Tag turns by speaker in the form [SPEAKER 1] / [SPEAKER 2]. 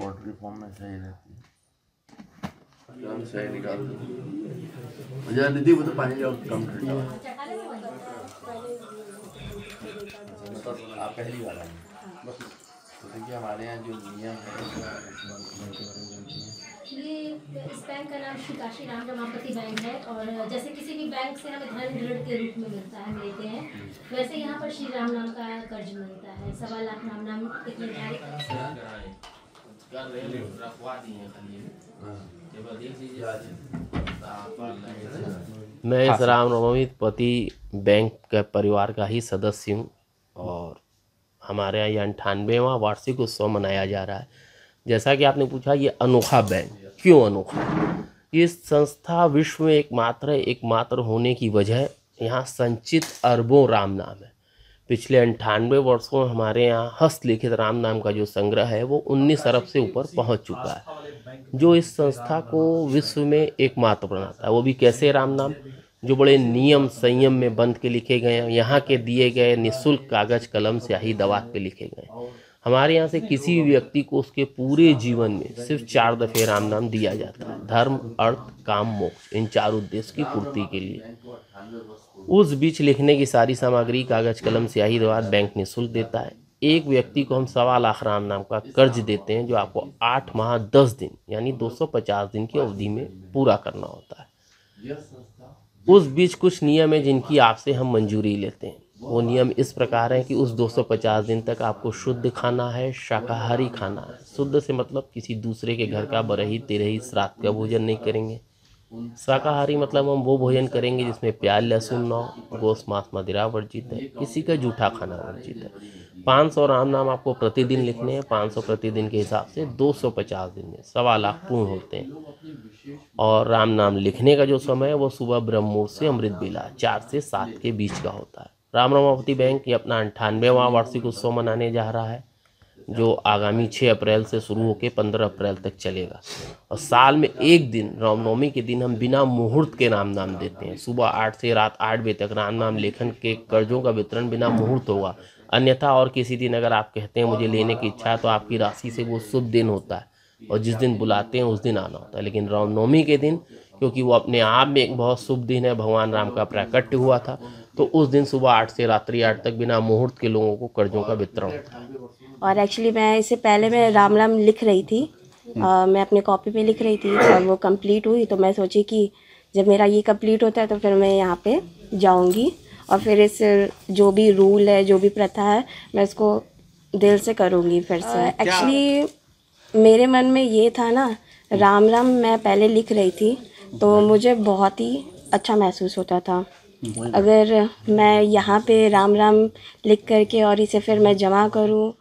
[SPEAKER 1] Poultry farm में सही रहती है। सही निकाल दो दीदी, वो तो पानी जो कम ठंडा। आप पहली बार आए बस। तो देखिए हमारे यहाँ जो नियम है
[SPEAKER 2] ये इस बैंक का नाम श्री काशी राम रमापति बैंक है और जैसे किसी भी बैंक से हमें धन ऋण के रूप में मिलता है, लेते हैं, वैसे यहाँ पर श्री राम नाम का कर्ज मिलता है। 1.25 लाख नाम एक निर्धारित
[SPEAKER 3] मैं इस रामरमापति बैंक के परिवार का ही सदस्य हूँ और हमारे यहाँ ये 98वां वार्षिक उत्सव मनाया जा रहा है। जैसा कि आपने पूछा, ये अनोखा बैंक क्यों अनोखा? इस संस्था विश्व में एकमात्र होने की वजह यहाँ संचित अरबों राम नाम है। पिछले 98 वर्षों में हमारे यहाँ हस्तलिखित राम नाम का जो संग्रह है वो 19 अरब से ऊपर पहुँच चुका है, जो इस संस्था को विश्व में एकमात्र बनाता है। वो भी कैसे राम नाम, जो बड़े नियम संयम में बंध के लिखे गए हैं, यहाँ के दिए गए निःशुल्क कागज कलम स्याही दवात पे लिखे गए। हमारे यहाँ से किसी भी व्यक्ति को उसके पूरे जीवन में सिर्फ 4 दफ़े राम नाम दिया जाता है, धर्म अर्थ काम मोक्ष, इन 4 उद्देश्य की पूर्ति के लिए। उस बीच लिखने की सारी सामग्री कागज कलम स्याही दवात बैंक निःशुल्क देता है। एक व्यक्ति को हम 1.25 लाख राम नाम का कर्ज देते हैं, जो आपको 8 माह 10 दिन यानी 250 दिन की अवधि में पूरा करना होता है। उस बीच कुछ नियम है जिनकी आपसे हम मंजूरी लेते हैं। वो नियम इस प्रकार है कि उस 250 दिन तक आपको शुद्ध खाना है, शाकाहारी खाना है। शुद्ध से मतलब किसी दूसरे के घर का बरही तेरही श्राद्ध का भोजन नहीं करेंगे। शाकाहारी मतलब हम वो भोजन करेंगे जिसमें प्याज लहसुन न हो, गोश्त मांस मदिरा वर्जित है, किसी का जूठा खाना वर्जित है। 500 राम नाम आपको प्रतिदिन लिखने हैं। 500 प्रतिदिन के हिसाब से 250 दिन में 1.25 लाख पूर्ण होते हैं। और राम नाम लिखने का जो समय है वो सुबह ब्रह्म मुहूर्त से अमृत बेला 4 से 7 के बीच का होता है। राम रमापति बैंक ये अपना 98वां वार्षिक उत्सव मनाने जा रहा है, जो आगामी 6 अप्रैल से शुरू होकर 15 अप्रैल तक चलेगा। और साल में एक दिन रामनवमी के दिन हम बिना मुहूर्त के राम नाम देते हैं। सुबह 8 से रात 8 बजे तक राम नाम लेखन के कर्जों का वितरण बिना मुहूर्त होगा। अन्यथा और किसी दिन अगर आप कहते हैं मुझे लेने की इच्छा है तो आपकी राशि से वो शुभ दिन होता है और जिस दिन बुलाते हैं उस दिन आना होता है। लेकिन रामनवमी के दिन, क्योंकि वो अपने आप में एक बहुत शुभ दिन है, भगवान राम का प्राकट्य हुआ था, तो उस दिन सुबह 8 से रात्रि 8 तक बिना मुहूर्त के लोगों को कर्जों का वितरण होता है।
[SPEAKER 4] और एक्चुअली मैं इससे पहले मैं राम नाम लिख रही थी, मैं अपने कॉपी पे लिख रही थी और वो कंप्लीट हुई, तो मैं सोची कि जब मेरा ये कंप्लीट होता है तो फिर मैं यहाँ पे जाऊँगी और फिर इस जो भी रूल है, जो भी प्रथा है, मैं इसको दिल से करूँगी फिर से। एक्चुअली मेरे मन में ये था ना, राम राम मैं पहले लिख रही थी तो मुझे बहुत ही अच्छा महसूस होता था। अगर मैं यहाँ पे राम राम लिख करके और इसे फिर मैं जमा करूँ